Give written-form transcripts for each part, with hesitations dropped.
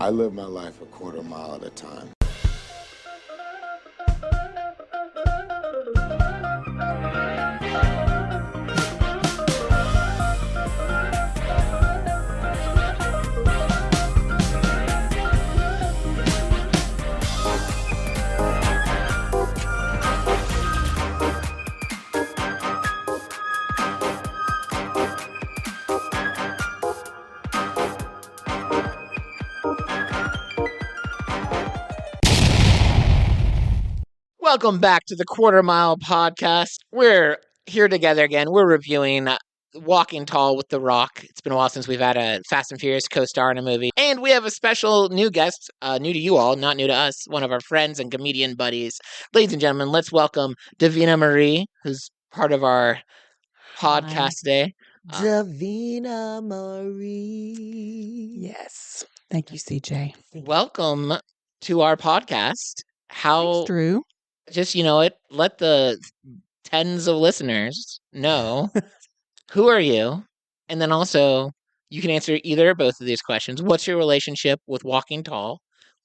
I live my life a quarter mile at a time. Welcome back to the Quarter Mile Podcast. We're here together again. We're reviewing Walking Tall with The Rock. It's been a while since we've had a Fast and Furious co-star in a movie. And we have a special new guest, new to you all, not new to us, one of our friends and comedian buddies. Ladies and gentlemen, let's welcome Davina Marie, who's part of our podcast today. Davina Marie. Yes. Thank you, CJ. Welcome to our podcast. Thanks, Drew. Just, let the tens of listeners know who are you? And then also, you can answer either or both of these questions. What's your relationship with Walking Tall?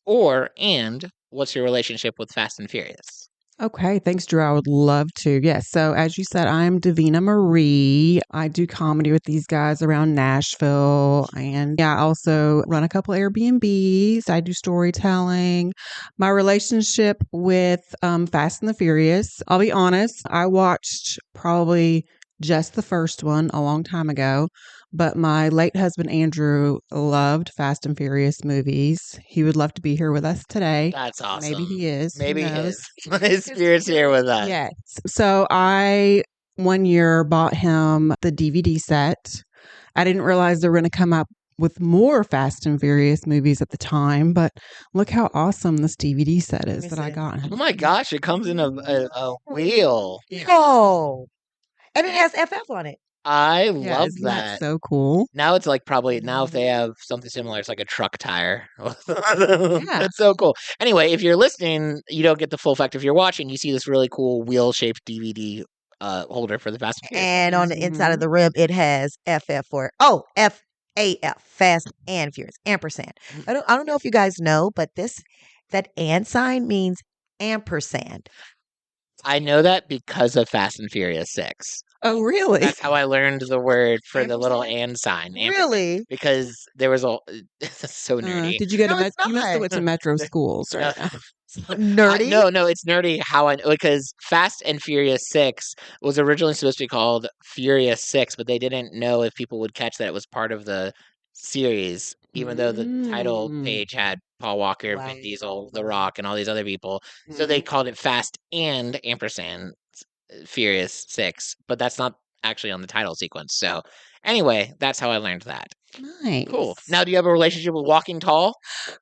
And what's your relationship with Fast and Furious? Okay. Thanks, Drew. I would love to. Yes. So as you said, I'm Davina Marie. I do comedy with these guys around Nashville. And I also run a couple Airbnbs. I do storytelling. My relationship with Fast and the Furious, I'll be honest, I watched probably just the first one a long time ago. But my late husband, Andrew, loved Fast and Furious movies. He would love to be here with us today. That's awesome. Maybe he is. Maybe he is. His spirit's here with us. Yes. So I, one year, bought him the DVD set. I didn't realize they were going to come up with more Fast and Furious movies at the time, but look how awesome this DVD set is that I got. Oh my gosh, it comes in a wheel. Yeah. Oh, and it has FF on it. I love isn't that. So cool. Now it's like now if they have something similar, it's like a truck tire. Yeah. It's so cool. Anyway, if you're listening, you don't get the full effect. If you're watching, you see this really cool wheel-shaped DVD holder for the Fast and Furious. And on the inside of the rim, it has FF for FAF, Fast and Furious, ampersand. I don't know if you guys know, but that and sign means ampersand. I know that because of Fast and Furious 6. Oh, really? That's how I learned the word for the little and sign. Really? Because there was that's so nerdy. Did you go to No, it's you must have went to Metro schools, right? Nerdy? No, it's nerdy how I know, because Fast and Furious 6 was originally supposed to be called Furious 6, but they didn't know if people would catch that it was part of the series, even though the title page had Paul Walker, Wow. Vin Diesel, The Rock, and all these other people. So they called it Fast and ampersand Furious 6, but that's not actually on the title sequence. So anyway, that's how I learned that. Nice. Cool. Now, do you have a relationship with Walking Tall?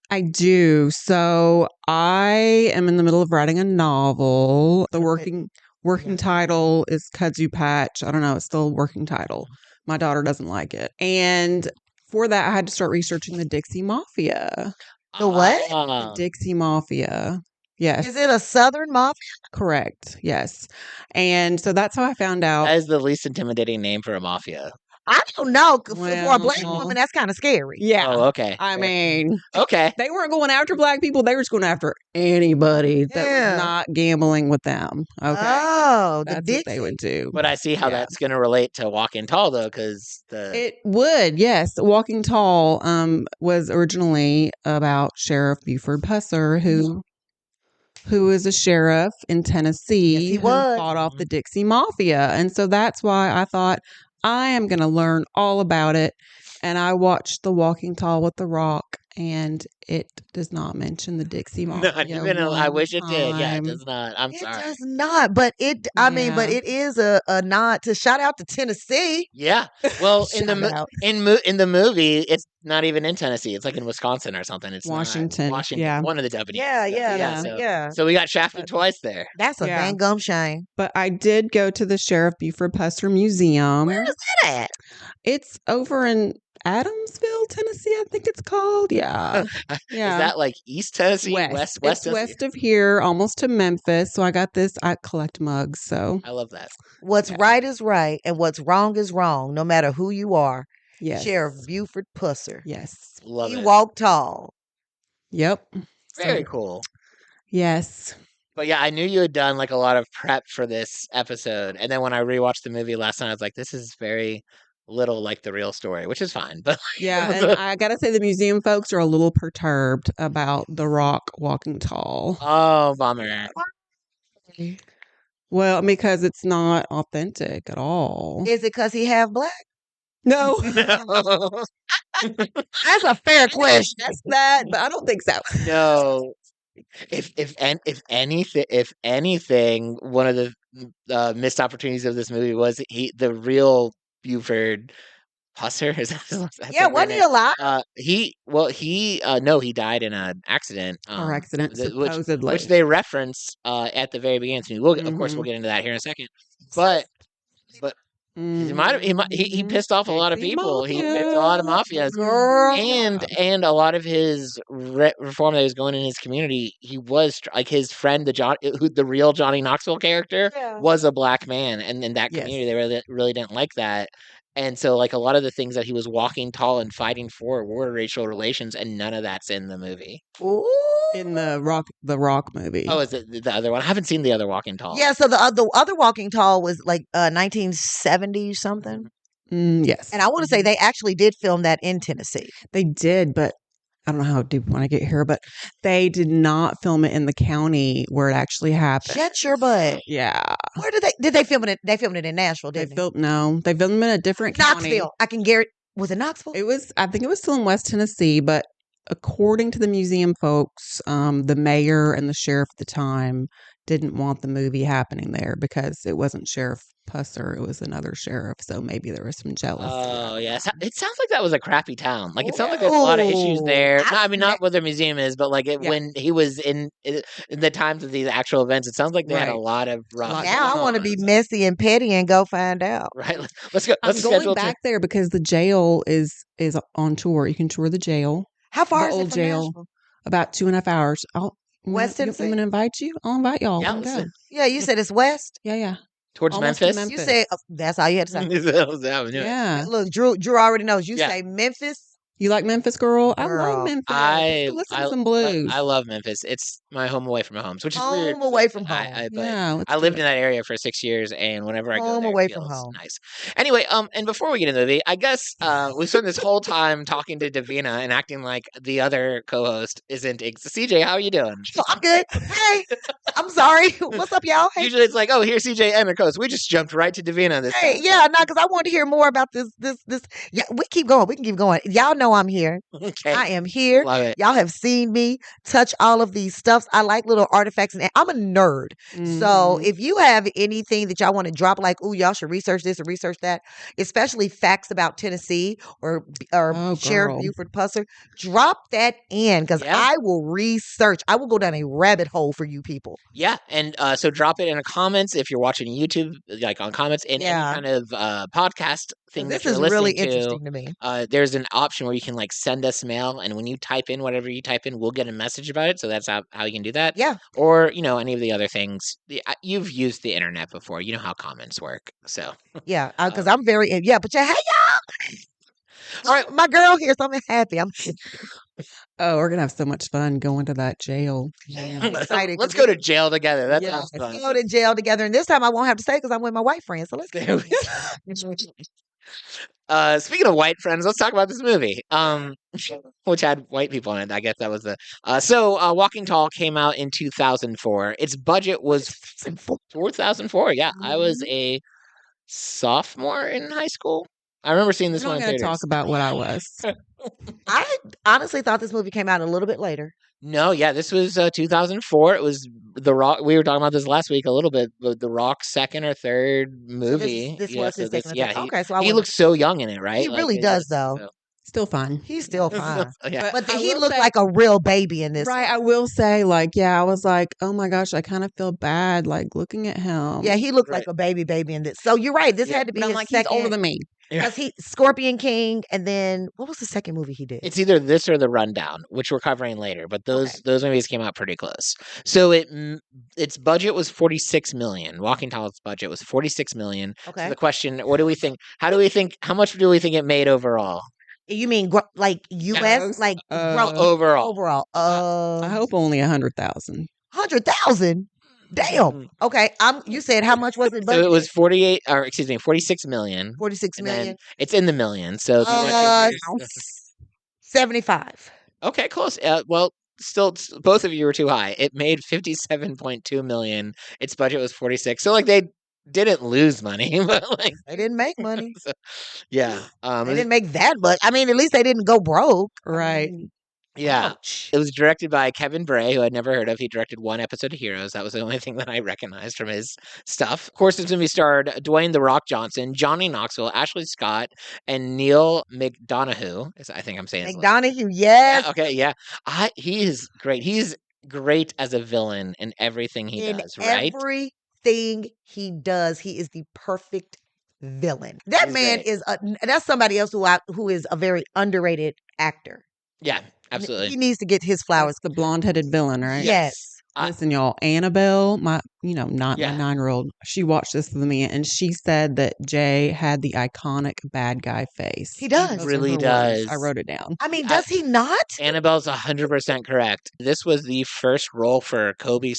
I do. So I am in the middle of writing a novel. The working title is Kudzu Patch. I don't know. It's still a working title. My daughter doesn't like it. And for that, I had to start researching the Dixie Mafia. The what? The Dixie Mafia. Yes. Is it a Southern mafia? Correct. Yes. And so that's how I found out. That is the least intimidating name for a mafia. I don't know. For a Well, black woman, that's kind of scary. Yeah. Oh, okay. I mean, okay. they weren't going after black people. They were just going after anybody that Yeah. was not gambling with them. Okay. Oh, the That's what Dixie. they would do. But I see how that's going to relate to Walking Tall, though, because It would, yes. Walking Tall was originally about Sheriff Buford Pusser, who is a sheriff in Tennessee. Yes, he who was. fought off the Dixie Mafia. And so that's why I thought I am going to learn all about it. And I watched The Walking Tall with The Rock, and it does not mention the Dixie Mafia. not even I wish it did. Yeah, it time. does not. I'm It sorry. does not, but I mean, but Yeah. it is a nod to shout out to Tennessee. Yeah. Well, in Shout the out. in the movie, it's not even in Tennessee. It's like in Wisconsin or something. It's not Washington. Washington. Yeah. One of the W's. Yeah. So we got shafted twice there. That's a Yeah. dang gum shame. But I did go to the Sheriff Buford Pusser Museum. Where is that at? It's over in Adamsville, Tennessee, I think it's called. Yeah. Yeah. Is that like East Tennessee? West It's west of here, almost to Memphis. So I got this. I collect mugs. So I love that. What's right is right, and what's wrong is wrong, no matter who you are. yes. Sheriff Buford Pusser. Yes. Love He it. walked tall. Yep. Very So, cool. yes. But yeah, I knew you had done like a lot of prep for this episode, and then when I rewatched the movie last night, I was like, "This is very little like the real story," which is fine. But Yeah, and I gotta say the museum folks are a little perturbed about The Rock walking tall. oh, bummer. Well, because it's not authentic at all. Is it because he half black? No, No, That's a fair question. that's that, but I don't think so. no. If anything, one of the missed opportunities of this movie was the real Buford Pusser. That's Yeah, like wasn't he alive? no, he died in an accident. Car accident, which supposedly. they reference at the very beginning. Of course, we'll Mhm. get into that here in a second. But he pissed off a lot of Texas people. He Mafia. picked a lot of mafias. Girl. And a lot of his reform that was going in his community, he was like his friend, the real Johnny Knoxville character, Yeah. was a black man, and in that Yes. community, they really didn't like that. And so, like a lot of the things that he was walking tall and fighting for were racial relations, and none of that's in the movie. Ooh. In the Rock movie. Oh, is it the other one? I haven't seen the other Walking Tall. Yeah, so the other Walking Tall was like 1970 something. Yes. And I want to say they actually did film that in Tennessee. They did, but I don't know how deep when I get here, but they did not film it in the county where it actually happened. Shut your butt. Yeah. Where did they film it? They filmed it in Nashville, They didn't they? they filmed it in a different county. Knoxville. I can guarantee. Was it Knoxville? I think it was still in West Tennessee, but according to the museum folks, the mayor and the sheriff at the time didn't want the movie happening there because it wasn't Sheriff Pusser, it was another sheriff. So maybe there was some jealousy. Oh, yeah. It sounds like that was a crappy town. Like, it sounds like there's a lot of issues Ooh, there. I- No, I mean, not what their museum is, but like Yeah. when he was in the times of these actual events, it sounds like they had a Right. lot of rough. Now I going want to on. be messy and petty and go find out. Right. Let's go. I'm Let's going schedule back there because the jail is on tour. You can tour the jail. How far The is it old from jail. Nashville? About 2.5 hours. West Tennessee? I'm gonna invite you. I'll invite y'all. Yeah, We'll go. listen. Yeah, you said it's west. Yeah. Towards Almost to Memphis. Memphis. You said that's all you had to say. Yeah, we knew it. Yeah. Look, Drew already knows. You Yeah. say Memphis. You like Memphis, girl? I Girl, love Memphis. I Let's listen to some blues. I love Memphis. It's my home away from home, which is weird. Home away from home. But Yeah, let's I do lived it. in that area for 6 years, and whenever I go Home there, away it from feels home. nice. Anyway, and before we get into the movie, I guess we spent this whole time talking to Davina and acting like the other co-host isn't. CJ, how are you doing? Oh, I'm good. Hey, I'm sorry. What's up, y'all? Hey, Usually it's like, oh, here's CJ and the co-host. We just jumped right to Davina this hey, time. yeah, no, because I want to hear more about this. Yeah, we keep going. We can keep going. Y'all know I'm here. Okay. I am here. Love it. Y'all have seen me touch all of these stuffs. I like little artifacts, and I'm a nerd. So Mhm. if you have anything that y'all want to drop, like, ooh, y'all should research this or research that, especially facts about Tennessee or Oh, Sheriff girl. Buford Pusser, drop that in because Yeah. I will research. I will go down a rabbit hole for you people. Yeah, and so drop it in the comments if you're watching YouTube, like on comments in Yeah. any kind of podcast thing that This you're is listening really to. interesting to me. There's an option where you can like send us mail, and when you type in whatever you type in, we'll get a message about it. So that's how you can do that. Yeah. Or any of the other things. You've used the internet before. You know how comments work. So Yeah, because I'm very but hey y'all. All right. My girl here, so I'm happy. I'm Oh, we're gonna have so much fun going to that jail. excited. let's go to jail together. That Yeah. sounds fun. go to jail together, and this time I won't have to stay because I'm with my white friends. So let's There we speaking of white friends, let's talk about this movie. Which had white people in it. I guess that was the Walking Tall came out in 2004. Its budget was 2004. Yeah, I was a sophomore in high school. I remember seeing this We're one not in gonna theaters. talk about what I was. I honestly thought this movie came out a little bit later. No, yeah, this was 2004. It was The Rock. We were talking about this last week a little bit. The Rock's second or third movie. This Yeah, was so his this- second. yeah, Okay, so I he wasn't- looks so young in it, right? He really does, though. Still fun. He's still fine, Yeah. but I he will looked say- like a real baby in this. Right, one. I will say, like, yeah, I was like, oh my gosh, I kind of feel bad, like, looking at him. Yeah, he looked Right. like a baby in this. So you're right. This Yeah, had to be But I'm his like, second. he's older than me. Because he Scorpion King, and then what was the second movie he did? It's either this or The Rundown, which we're covering later. But those Okay. those movies came out pretty close. So its budget was 46 million. Walking Tall's budget was 46 million. Okay. So the question, what do we think? How much do we think it made overall? You mean like U.S. Gross. like Overall. overall? I hope only 100,000. 100,000. Damn. Okay. You said how much was it So it budgeted? was 48, or excuse me, 46 million. 46 And then million. it's in the millions. So if you want Uh, to, 75. okay, close. Well, still, both of you were too high. It made 57.2 million. Its budget was 46. So like they didn't lose money, but like They didn't make money. so, yeah. They didn't make that much. I mean, at least they didn't go broke. I Right. mean, Yeah. ouch. It was directed by Kevin Bray, who I'd never heard of. He directed one episode of Heroes. That was the only thing that I recognized from his stuff. Of course, it's going to be starred Dwayne "The Rock" Johnson, Johnny Knoxville, Ashley Scott, and Neil McDonough. I think I'm saying his last name. McDonough, yes. Yeah, okay, yeah. He is great. He's great as a villain in everything he In does, right? everything he does, he is the perfect villain. That He's man great. is that's somebody else who is a very underrated actor. Yeah, absolutely. He needs to get his flowers. That's the blonde-headed villain, right? Yes. Listen, y'all, Annabelle, not my Yeah. 9-year-old, she watched this with me and she said that Jay had the iconic bad guy face. He does. Those are Really her words. does. I wrote it down. I mean, I- does he not? Annabelle's 100% correct. This was the first role for Kobe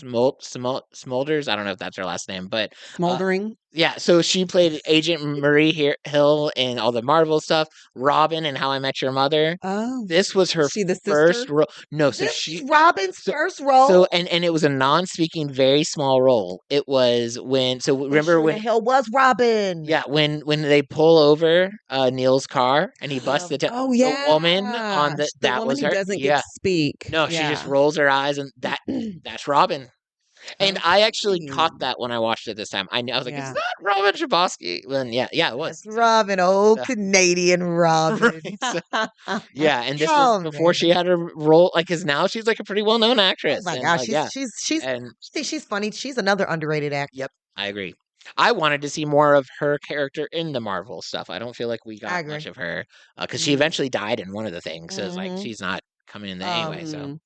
Smulders. I don't know if that's her last name, but Smoldering. yeah. So she played Agent Marie Hill in all the Marvel stuff. Robin in How I Met Your Mother. Oh. This was her Is she the first sister? role. No, so This she. is Robin's so- first role. So and it was a non-speaking, very small role. It was when. So Who remember sure when? the hell was Robin? Yeah, when they pull over Neil's car and he busts the Oh, the yeah. woman on The that woman was who her. doesn't get Yeah. to speak. No, she just Yeah. rolls her eyes, and that's Robin. And I actually caught Okay. that when I watched it this time. I was like, Yeah. "Is that Robin Shabosky?" Well, yeah, it was. That's Robin, old So- Canadian Robin. Right, so- yeah, and this Oh, was before she man. had her role. Like, because now she's like a pretty well-known Oh actress. my And gosh, like, yeah, she's and she's funny. She's another underrated actor. yep, I agree. I wanted to see more of her character in the Marvel stuff. I don't feel like we I got agree. much of her because she Mhm. eventually died in one of the things. So it's like Mhm. she's not coming in there anyway. So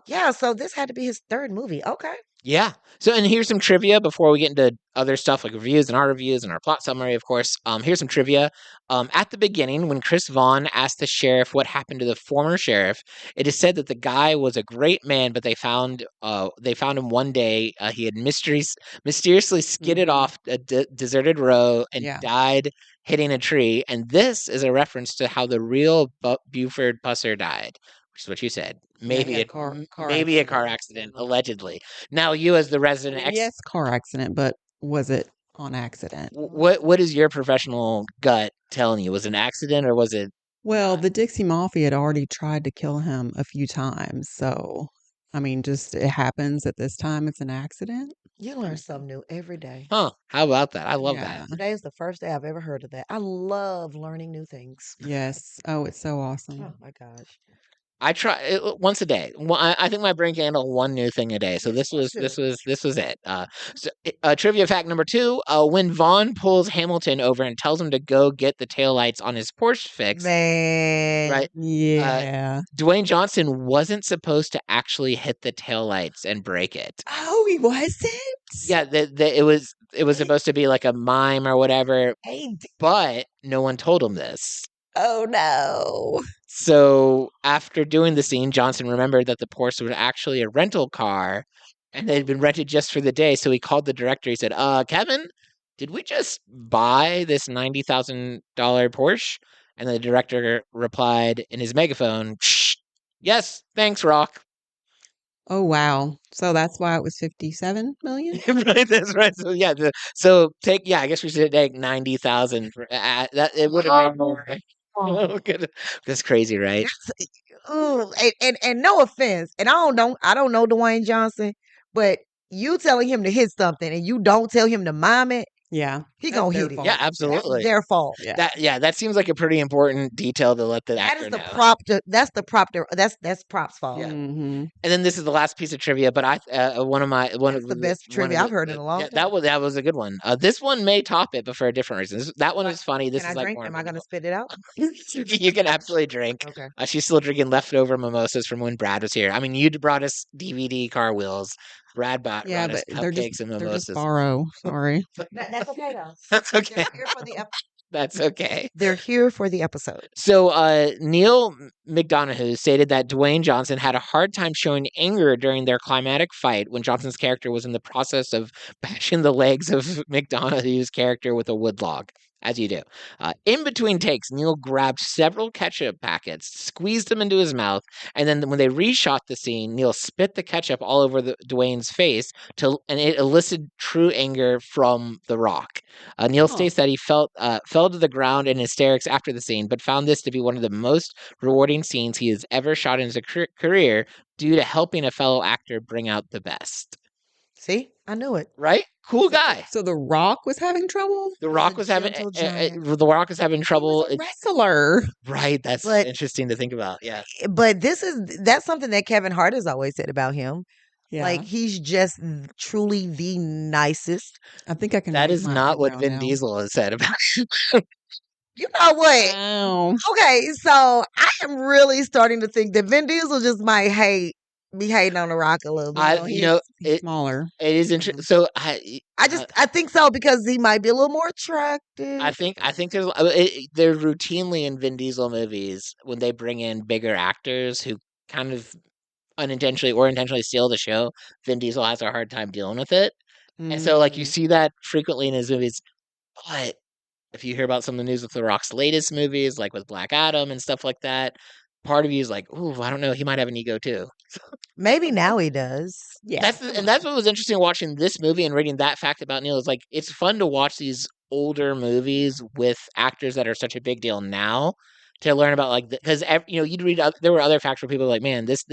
Yeah, so this had to be his third movie. Okay. yeah. So and here's some trivia before we get into other stuff like reviews and our plot summary, of course. Here's some trivia. At the beginning, when Chris Vaughn asked the sheriff what happened to the former sheriff, it is said that the guy was a great man, but they found him one day. He had mysteriously skidded Mhm. off a deserted road and Yeah. died hitting a tree. And this is a reference to how the real Buford Pusser died, which is what you said. Maybe yeah, a car maybe a car accident. accident, allegedly. Now, you as the I resident mean, yes, car accident, but was it on accident? what is your professional gut telling you? Was it an accident or was it? Well, not? the Dixie Mafia had already tried to kill him a few times, so I mean, just it happens at this time it's an accident. You learn something new every day. Huh? How about that? I love Yeah. that. Today is the first day I've ever heard of that. I love learning new things. Yes. Oh, it's so awesome. Oh my gosh. I try it once a day. I think my brain can handle one new thing a day. So Yes, this was it. Trivia fact number 2: when Vaughn pulls Hamilton over and tells him to go get the taillights on his Porsche fixed, Man. right? Yeah. Dwayne Johnson wasn't supposed to actually hit the taillights and break it. Oh, he wasn't? Yeah, it was supposed to be like a mime or whatever, Hey, but no one told him this. Oh no. So after doing the scene, Johnson remembered that the Porsche was actually a rental car and it had been rented just for the day. So he called the director. He said, Kevin, did we just buy this $90,000 Porsche? And the director replied in his megaphone, "Shh, yes, thanks, Rock." Oh wow. So that's why it was 57 million? Right, that's right. So yeah, I guess we should take 90,000 for that. It would have been more. Oh, good. That's crazy, right? ooh, and no offense, and I don't know Dwayne Johnson, but you telling him to hit something and you don't tell him to mime it, Yeah. he That's gonna their hit it. fault. Yeah, absolutely. That's their fault. Yeah. That seems like a pretty important detail to let the That actor is the know. that's props fault. Yeah. Mhm. And then this is the last piece of trivia, but one of That's the best trivia I've heard in a long yeah, time. that was a good one. This one may top it, but for a different reason. That one What- is funny. This Can is I like drink? more Am I gonna meaningful. spit it out? You can absolutely drink. Okay. She's still drinking leftover mimosas from when Brad was here. I mean, you brought us DVD car wheels. Brad brought Yeah, us but they're cupcakes and just mimosas. borrow. Sorry. That's okay though. That's okay. Here for the That's okay. They're here for the episode. So Neil McDonough stated that Dwayne Johnson had a hard time showing anger during their climatic fight when Johnson's character was in the process of bashing the legs of McDonough's character with a wood log, as you do. In between takes, Neil grabbed several ketchup packets, squeezed them into his mouth, and then when they reshot the scene, Neil spit the ketchup all over Dwayne's face, and it elicited true anger from The Rock. Neil states that he fell to the ground in hysterics after the scene, but found this to be one of the most rewarding scenes he has ever shot in his career due to helping a fellow actor bring out the best. See, I knew it. Right? Cool guy. So The Rock was having trouble? The Rock was having gentle giant. The Rock was having trouble. He was a wrestler. Right, that's But- interesting to think about. Yeah, But that's something that Kevin Hart has always said about him. Yeah. Like, he's just truly the nicest. I think I can. that raise is my not what eyebrow Vin now. Diesel has said about. You know what? Wow. Okay, so I am really starting to think that Vin Diesel just might be hating on The Rock a little bit. He's smaller. It is interesting. So I think so because he might be a little more attractive. I think there's they're routinely in Vin Diesel movies when they bring in bigger actors who kind of unintentionally or intentionally steal the show. Vin Diesel has a hard time dealing with it, and so like you see that frequently in his movies. But if you hear about some of the news with The Rock's latest movies, like with Black Adam and stuff like that, part of you is like, "Ooh, I don't know. He might have an ego too." Maybe now he does. Yeah. That's what was interesting watching this movie and reading that fact about Neil is like it's fun to watch these older movies with actors that are such a big deal now to learn about like because you'd read there were other facts where people were like, man, this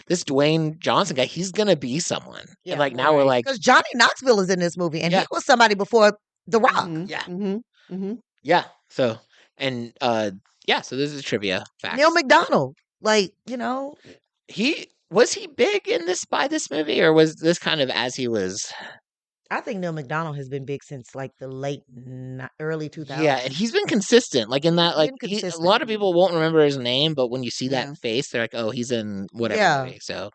Dwayne Johnson guy, he's gonna be someone. Yeah, and like now we're like, because Johnny Knoxville is in this movie, and Yeah. he was somebody before The Rock. yeah, Mm-hmm. yeah. So and so this is trivia facts. Neil McDonough, like Was he big in by this movie, or was this kind of as he was? I think Neil McDonough has been big since like the early 2000s. Yeah, and he's been consistent. Like in that, He's like been a consistent. lot of people won't remember his name, but when you see Yeah. that face, they're like, "Oh, he's in whatever Yeah. movie." So,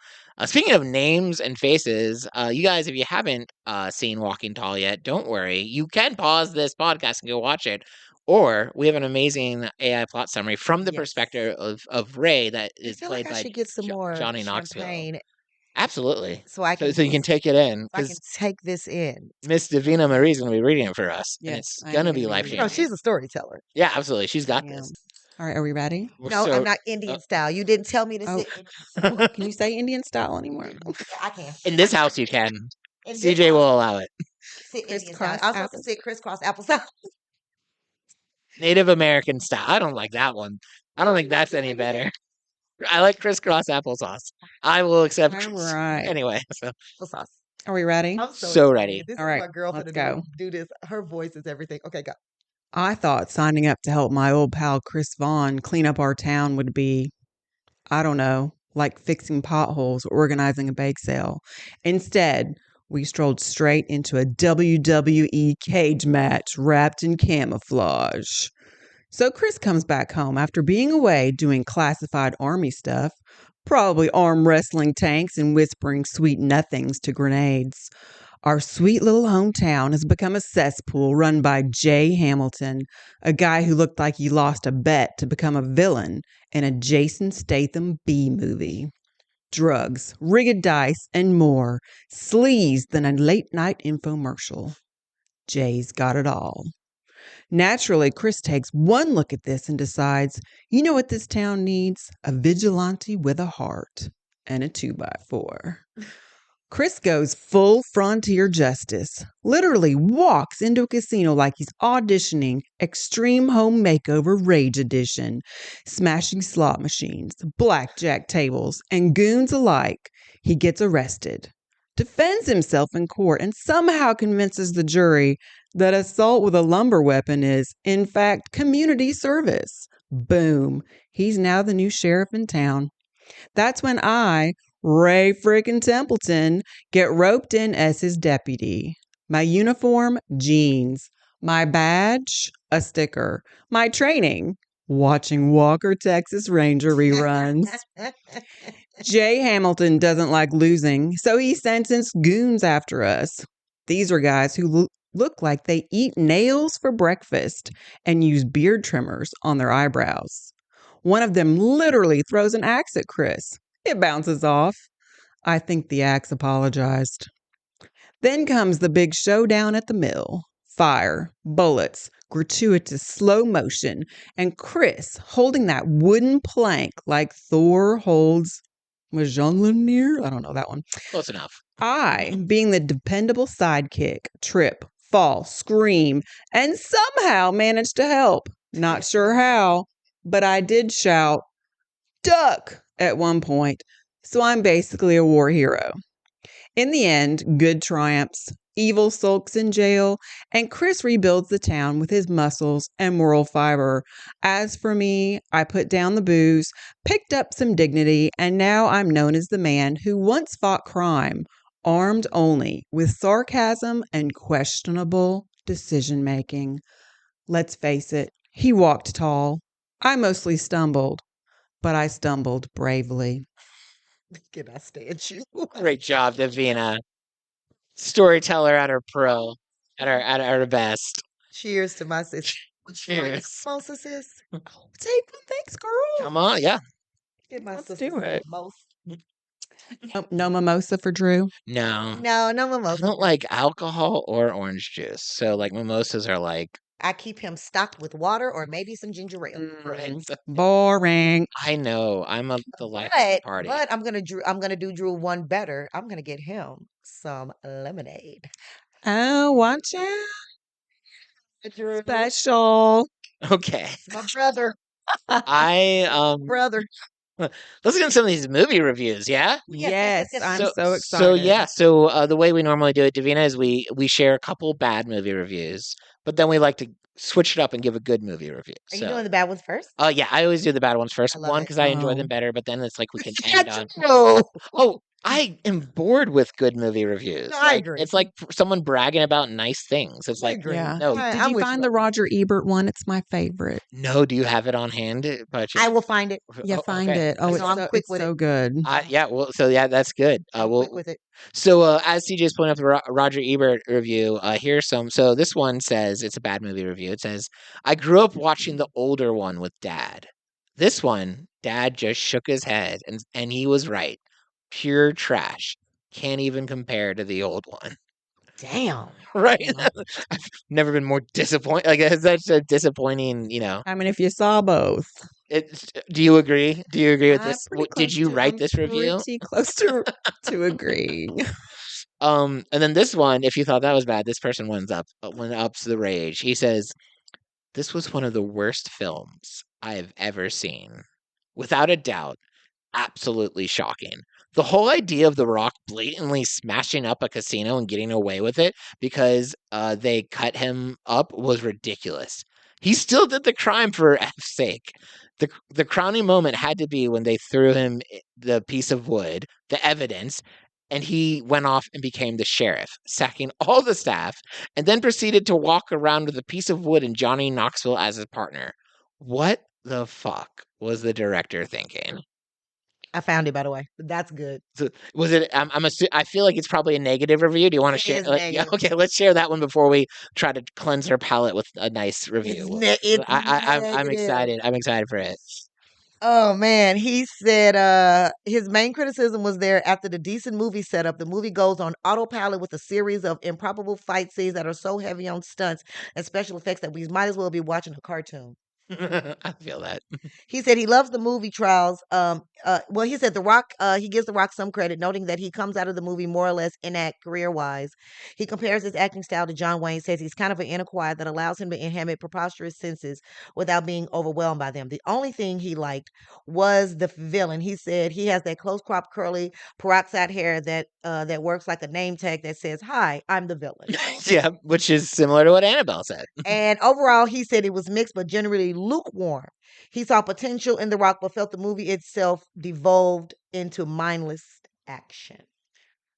speaking of names and faces, you guys, if you haven't seen Walking Tall yet, don't worry. You can pause this podcast and go watch it. Or we have an amazing AI plot summary from the Yes. perspective of Ray that I is feel played like I by should get some more Johnny Knoxville. champagne Absolutely. so I can So you can take it in so I can because take this in. Miss Davina Marie is going to be reading it for us, and Yes, it's I am going to gonna be be life reading No, changing. she's a storyteller. Yeah, absolutely. She's got Yeah. this. All right, are we ready? We're No, so- I'm not Indian style. You didn't tell me to Oh. sit. Can you say Indian style anymore? I can. In this house, you can. In this CJ house, will allow it. sit Indian Crisscross style. I was supposed apple. to sit crisscross applesauce. Native American style. I don't like that one. I don't think that's any better. I like crisscross applesauce. I will accept. All right. Anyway, so Applesauce. Are we ready? I'm So excited. ready. This All is right, my girlfriend let's to go. do this. Her voice is everything. Okay, go. I thought signing up to help my old pal Chris Vaughn clean up our town would be, I don't know, like fixing potholes or organizing a bake sale. Instead, we strolled straight into a WWE cage match wrapped in camouflage. So Chris comes back home after being away doing classified army stuff, probably arm wrestling tanks and whispering sweet nothings to grenades. Our sweet little hometown has become a cesspool run by Jay Hamilton, a guy who looked like he lost a bet to become a villain in a Jason Statham B movie. Drugs, rigged dice, and more, sleaze than a late-night infomercial. Jay's got it all. Naturally, Chris takes one look at this and decides, you know what this town needs? A vigilante with a heart and a 2x4. Chris goes full frontier justice, literally walks into a casino like he's auditioning Extreme Home Makeover Rage Edition, smashing slot machines, blackjack tables, and goons alike. He gets arrested, defends himself in court, and somehow convinces the jury that assault with a lumber weapon is, in fact, community service. Boom. He's now the new sheriff in town. That's when I, Ray frickin' Templeton, get roped in as his deputy. My uniform, jeans. My badge, a sticker. My training, watching Walker, Texas Ranger reruns. Jay Hamilton doesn't like losing, so he sentenced goons after us. These are guys who look like they eat nails for breakfast and use beard trimmers on their eyebrows. One of them literally throws an axe at Chris. It bounces off. I think the axe apologized. Then comes the big showdown at the mill. Fire, bullets, gratuitous slow motion, and Chris holding that wooden plank like Thor holds Mjolnir. I don't know that one. Close enough. I, being the dependable sidekick, trip, fall, scream, and somehow manage to help. Not sure how, but I did shout, "Duck!" at one point. So I'm basically a war hero. In the end, good triumphs, evil sulks in jail, and Chris rebuilds the town with his muscles and moral fiber. As for me, I put down the booze, picked up some dignity, and now I'm known as the man who once fought crime, armed only with sarcasm and questionable decision making. Let's face it, he walked tall. I mostly stumbled, but I stumbled bravely. Can I stand you? Great job, Davina. Storyteller at her pro, at her best. Cheers to my sister. Cheers. Mimosa, sis. Take one, thanks, girl. Come on, yeah. Get my Let's sister do some it. mimosa. No mimosa for Drew. No. No, no I mimosa. don't like alcohol or orange juice. So like mimosas are like I keep him stocked with water or maybe some ginger ale. right. Boring. I know. I'm the life of the party. But I'm gonna do Drew one better. I'm gonna get him some lemonade. Oh, watch out. Drew, Special. Okay. my brother, I brother. let's get into some of these movie reviews, yeah? Yes, I'm So so So excited. yeah, so the way we normally do it, Davina, is we share a couple bad movie reviews, but then we like to switch it up and give a good movie review. Are you So doing the bad ones first? yeah, I always do the bad ones first. I love One, it. because I enjoy them Oh. better, but then it's like we can end on. No, Oh, I am bored with good movie reviews. No, I agree. It's like someone bragging about nice things. It's I like, agree. Yeah. no, Did I'm you with find you the on that. Roger Ebert one? It's my favorite. no. Do you have it on hand? But I will find it. Yeah, find okay. it. Oh, No, it's I'm so, quick it's with so it. good. Yeah. Well, so yeah, that's good. I'm quick with it. So, as CJ's pointing out the Roger Ebert review, here's some. So, this one says it's a bad movie review. It says, I grew up watching the older one with dad. This one, dad just shook his head and he was right. Pure trash. Can't even compare to the old one. Damn. Right? Yeah. I've never been more disappointed. Like, it's such a disappointing, I mean, if you saw both. Do you agree? Do you agree with I'm this? pretty Did close you to write I'm this review? pretty close to agreeing. And then this one, if you thought that was bad, this person went up to the rage. He says, "This was one of the worst films I have ever seen, without a doubt. Absolutely shocking. The whole idea of The Rock blatantly smashing up a casino and getting away with it because they cut him up was ridiculous. He still did the crime for F's sake. The crowning moment had to be when they threw him the piece of wood, the evidence, and he went off and became the sheriff, sacking all the staff, and then proceeded to walk around with a piece of wood and Johnny Knoxville as his partner. What the fuck was the director thinking?" I found it, by the way. That's good. So, was it? I feel like it's probably a negative review. Do you want to It share? is Yeah, negative. okay. Let's share that one before we try to cleanse our palate with a nice review. It's I'm negative. excited. I'm excited for it. Oh man, he said his main criticism was there after the decent movie setup. The movie goes on autopilot with a series of improbable fight scenes that are so heavy on stunts and special effects that we might as well be watching a cartoon. I feel that. He said he loves the movie trials. Well, he said The Rock, he gives The Rock some credit, noting that he comes out of the movie more or less inact career-wise. He compares his acting style to John Wayne, says he's kind of an inner quiet that allows him to inhabit preposterous senses without being overwhelmed by them. The only thing he liked was the villain. He said he has that close crop, curly, peroxide hair that works like a name tag that says, "Hi, I'm the villain." Yeah, which is similar to what Annabelle said. And overall, he said it was mixed, but generally lukewarm. He saw potential in The Rock, but felt the movie itself devolved into mindless action.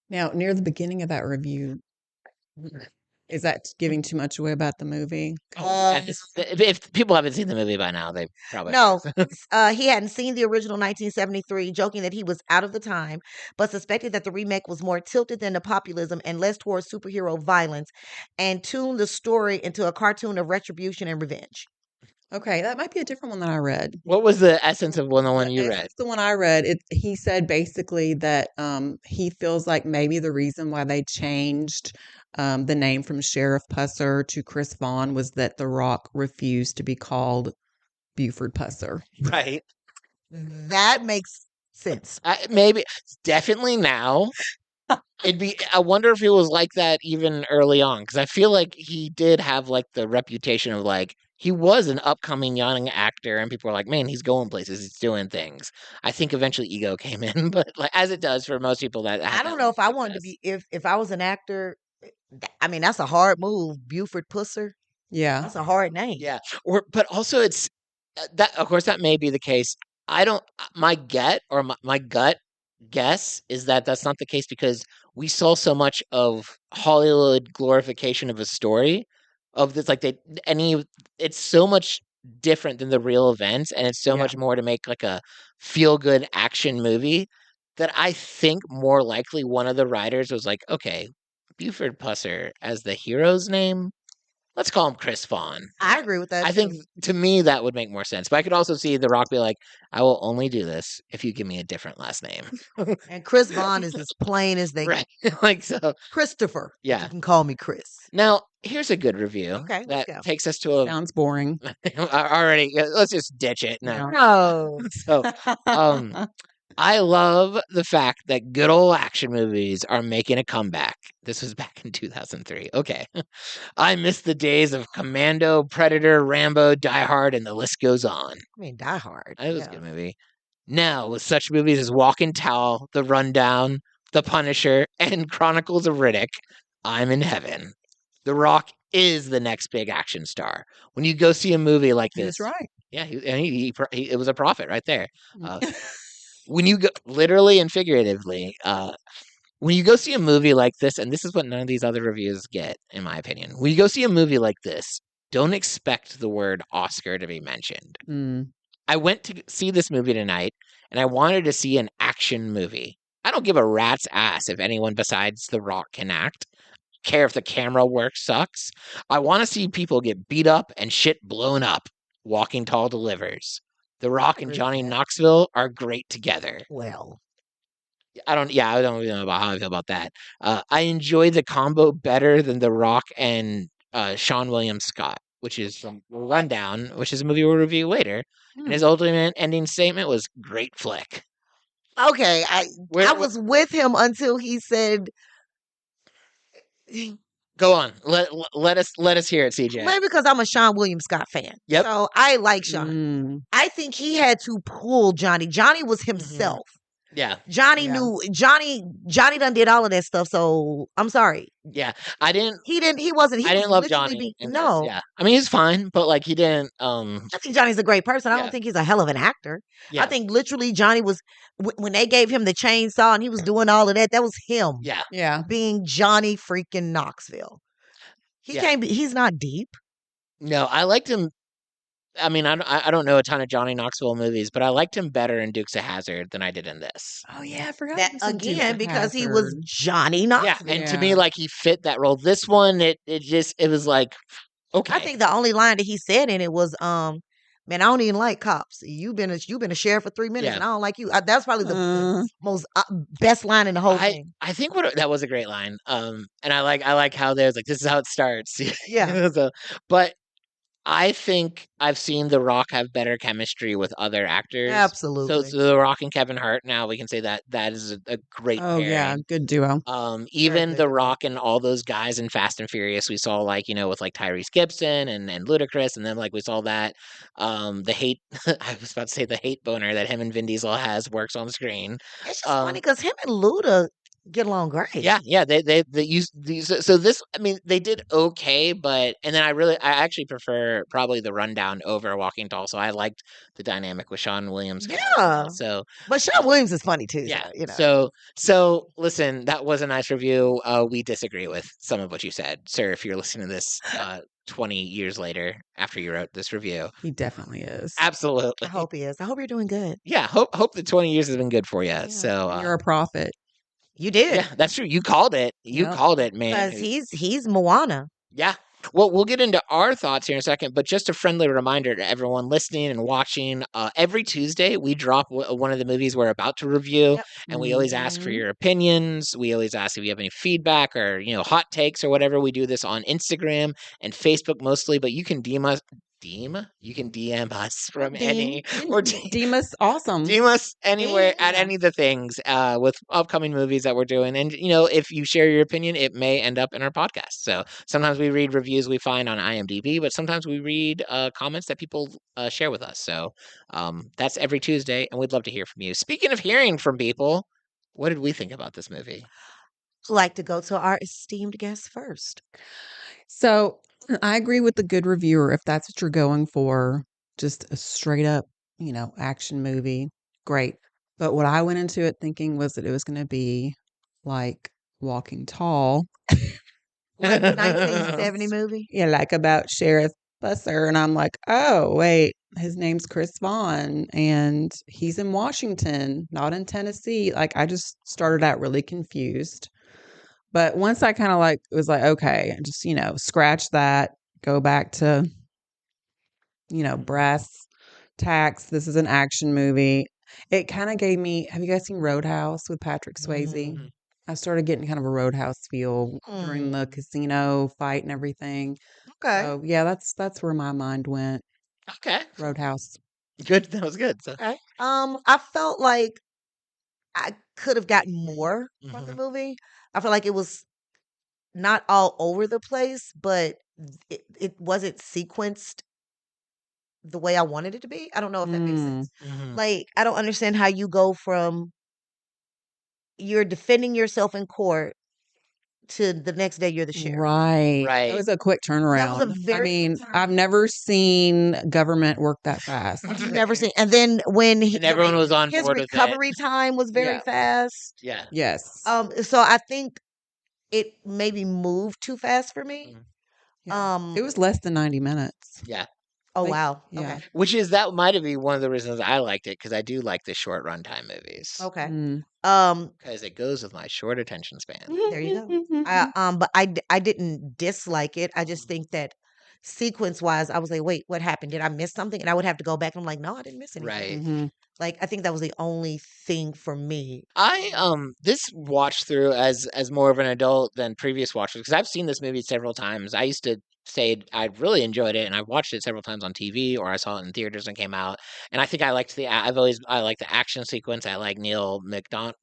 Now, near the beginning of that review, Is that giving too much away about the movie? And if people haven't seen the movie by now, they probably No, have. he hadn't seen the original 1973, joking that he was out of the time, but suspected that the remake was more tilted than the populism and less towards superhero violence, and tuned the story into a cartoon of retribution and revenge. Okay, that might be a different one than I read. What was the essence of the one you read? That's the one I read. He said basically that he feels like maybe the reason why they changed the name from Sheriff Pusser to Chris Vaughn was that The Rock refused to be called Buford Pusser. Right. That makes sense. Maybe, definitely now. I wonder if it was like that even early on, because I feel like he did have like the reputation of like he was an upcoming young actor, and people were like, "Man, he's going places, he's doing things." I think eventually ego came in, but like as it does for most people, that I don't know if I wanted to be if I was an actor. I mean, that's a hard move, Buford Pusser. Yeah. That's a hard name. Yeah, but also it's that of course that may be the case. I don't. My get or my gut guess is that that's not the case because we saw so much of Hollywood glorification of a story of this like it's so much different than the real events and it's so Yeah. much more to make like a feel good action movie that I think more likely one of the writers was like, okay, Buford Pusser as the hero's name, let's call him Chris Vaughn. I agree with that. I think to me that would make more sense. But I could also see The Rock be like, I will only do this if you give me a different last name. And Chris Vaughn is as plain as they Right. Like so. Christopher. Yeah. You can call me Chris. Now, here's a good review. Okay, that let's go. takes us to a Sounds boring. already. Let's just ditch it. No. No. So, I love the fact that good old action movies are making a comeback. This was back in 2003. Okay. I miss the days of Commando, Predator, Rambo, Die Hard, and the list goes on. I mean, Die Hard. It was a good movie. Now, with such movies as Walking Tall, The Rundown, The Punisher, and Chronicles of Riddick, I'm in heaven. The Rock is the next big action star. When you go see a movie like this, That's right. yeah, it was a prophet right there. When you go, literally and figuratively, when you go see a movie like this, and this is what none of these other reviews get, in my opinion. When you go see a movie like this, don't expect the word Oscar to be mentioned. Mm. I went to see this movie tonight, and I wanted to see an action movie. I don't give a rat's ass if anyone besides The Rock can act. Care if the camera work sucks. I want to see people get beat up and shit blown up. Walking Tall delivers. The Rock and Johnny Knoxville are great together. Well, I don't really know about how I feel about that. I enjoy the combo better than The Rock and Sean William Scott, which is from Rundown, which is a movie we'll review later. And his ultimate ending statement was great flick. okay. I was with him until he said, go on. Let us hear it, CJ. maybe because I'm a Sean William Scott fan. Yep. So I like Sean. I think he had to pull Johnny. Johnny was himself. Yeah. Johnny knew Johnny done did all of that stuff. So I'm sorry. Yeah. I didn't love Johnny. No. Yeah. I mean, he's fine, but like he didn't I think Johnny's a great person. I don't think he's a hell of an actor. Yeah. I think literally Johnny was when they gave him the chainsaw and he was doing all of that, that was him. Yeah. Yeah. Being Johnny freaking Knoxville. He's not deep. No, I liked him. I mean, I don't know a ton of Johnny Knoxville movies, but I liked him better in Dukes of Hazzard than I did in this. Oh yeah, I forgot That he was in Dukes again of because he Hazzard. was Johnny Knoxville. Yeah, and to me, like he fit that role. This one, it was like okay. I think the only line that he said in it was, "Man, I don't even like cops. You've been a sheriff for 3 minutes, and I don't like you." That's probably the most best line in the whole thing. I think that was a great line. And I like how there's like this is how it starts. Yeah. But I think I've seen The Rock have better chemistry with other actors. Absolutely. So The Rock and Kevin Hart now we can say that is a great Oh pairing. yeah, good duo. Even The Rock and all those guys in Fast and Furious we saw like, with like Tyrese Gibson and Ludacris, and then like we saw that the hate I was about to say the hate boner that him and Vin Diesel has works on screen. It's just funny because him and Luda, get along great. Yeah, they use these. So this, I mean, they did okay, but and then I actually prefer probably the Rundown over Walking Tall. So I liked the dynamic with Sean Williams. Yeah. So But Sean Williams is funny too. yeah. So, you know. So listen, that was a nice review. We disagree with some of what you said, sir. If you're listening to this 20 years later after you wrote this review, He definitely is. absolutely. I hope he is. I hope you're doing good. Yeah, hope the 20 years has been good for you. Yeah. So And you're a prophet. You did. yeah, that's true. You called it. You Yep. called it, man. Because he's Moana. Yeah. Well, we'll get into our thoughts here in a second, but just a friendly reminder to everyone listening and watching. Every Tuesday, we drop one of the movies we're about to review, Yep. and we always ask for Mhm. your opinions. We always ask if you have any feedback or hot takes or whatever. We do this on Instagram and Facebook mostly, but you can You can DM us from any or Demas, awesome. DM us anywhere at Yeah. any of the things with upcoming movies that we're doing. And, if you share your opinion, it may end up in our podcast. So sometimes we read reviews we find on IMDb, but sometimes we read comments that people share with us. So that's every Tuesday, and we'd love to hear from you. Speaking of hearing from people, what did we think about this movie? Like to go to our esteemed guest first. So I agree with the good reviewer. If that's what you're going for, just a straight up, action movie, great. But what I went into it thinking was that it was going to be like Walking Tall. Like the 1970 movie. Yeah, like about Sheriff Busser. And I'm like, oh, wait, his name's Chris Vaughn and he's in Washington, not in Tennessee. Like, I just started out really confused. But once I kind of was like, okay, just, scratch that, go back to, brass tacks. This is an action movie. It kind of gave me, have you guys seen Roadhouse with Patrick Swayze? Mhm. I started getting kind of a Roadhouse feel during the casino fight and everything. Okay. So yeah, that's where my mind went. Okay. Roadhouse. Good. That was good. So. Okay. I felt like I could have gotten more from the Mhm. movie. I feel like it was not all over the place, but it wasn't sequenced the way I wanted it to be. I don't know if that makes sense. Mhm. Like, I don't understand how you go from you're defending yourself in court to the next day you're the sheriff. Right. That Right. was a quick That was turnaround. a very I mean, quick I've turnaround. never seen government work that fast. I've never seen. And then when And everyone was on his board with it. recovery time was very Yeah. fast. Yeah. Yes. So I think it maybe moved too fast for me. Yeah. It was less than 90 minutes. Yeah. Oh Like, wow. yeah. Okay. That might have been one of the reasons I liked it because I do like the short runtime movies. Okay. Mm. Because it goes with my short attention span. There you go. But I didn't dislike it. I just think that sequence wise, I was like, wait, what happened? Did I miss something? And I would have to go back and I'm like, no, I didn't miss anything. Right. Mhm. Like I think that was the only thing for me. I this watch through as more of an adult than previous watches because I've seen this movie several times. I used to say I really enjoyed it, and I've watched it several times on TV or I saw it in theaters and came out. And I think I liked I like the action sequence. I like Neil McDonald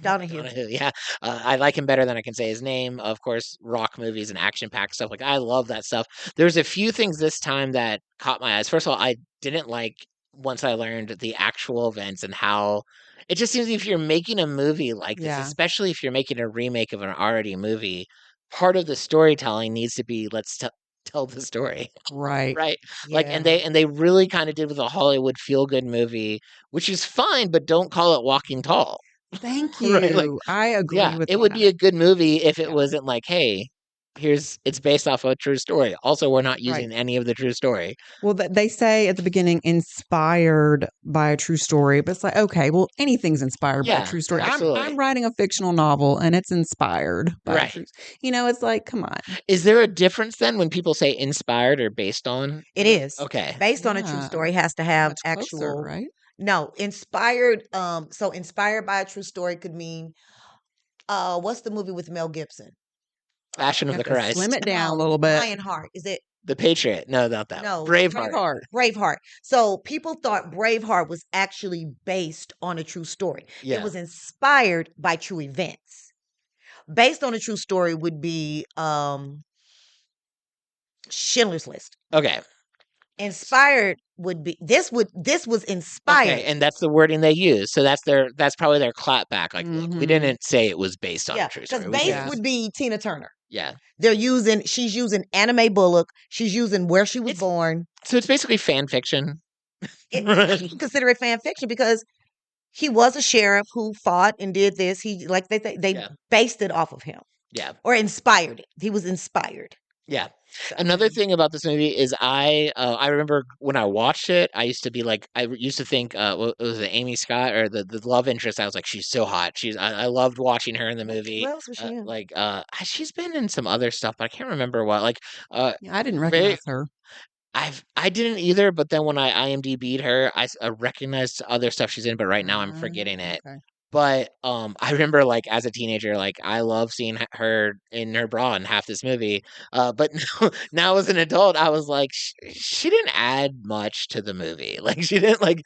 Donahue. Yeah, I like him better than I can say his name. Of course, rock movies and action packed stuff like I love that stuff. There's a few things this time that caught my eyes. First of all, I didn't like once I learned the actual events and how it just seems if you're making a movie like this, Yeah. especially if you're making a remake of an already movie, part of the storytelling needs to be tell the story, Right. right? Like, Yeah. and they really kind of did with a Hollywood feel good movie, which is fine, but don't call it Walking Tall. Thank Right, like, you. I agree Yeah, with it would that. be a good movie if it Yeah. wasn't like, hey, it's based off a true story. Also, we're not Right. using any of the true story. Well, they say at the beginning, inspired by a true story, but it's like, okay, well, anything's inspired by a Yeah, true story. absolutely. I'm writing a fictional novel and it's inspired by a Right. true. It's like, come on. Is there a difference then when people say inspired or based on? It is. Okay. Based on a true Yeah. story has to have Much closer, actual right? No, inspired so inspired by a true story could mean what's the movie with Mel Gibson? Passion You of have the to slim Christ. it down a No, little bit. Lionheart. Is it The Patriot. No, not that. No, Braveheart. Braveheart. Braveheart. So people thought Braveheart was actually based on a true story. Yeah. It was inspired by true events. Based on a true story would be Schindler's List. Okay. Inspired would be this was inspired. Okay, and that's the wording they use. So that's probably their clap back. Like, look, we Mhm. didn't say it was based on a Yeah, true because story. We base said Yeah. would be Tina Turner. yeah. She's using Anime Bullock. She's using where she was It's- born. So it's basically fan fiction. I can consider it fan fiction because he was a sheriff who fought and did this. He like they Yeah. based it off of him Yeah. or inspired it. He was inspired. Yeah. So, Another thing about this movie is I remember when I watched it, I used to be like used to think what was it, Amy Scott or the love interest. I was like, she's so hot. I loved watching her in the movie. what else was she in? She's been in some other stuff, but I can't remember what. Like Yeah, I didn't very recognize her. I didn't either, but then when I IMDb'd her, I recognized other stuff she's in, but right now I'm Ah, forgetting it. okay. But I remember like as a teenager, like I love seeing her in her bra in half this movie. But now as an adult, I was like, she didn't add much to the movie. Like she didn't like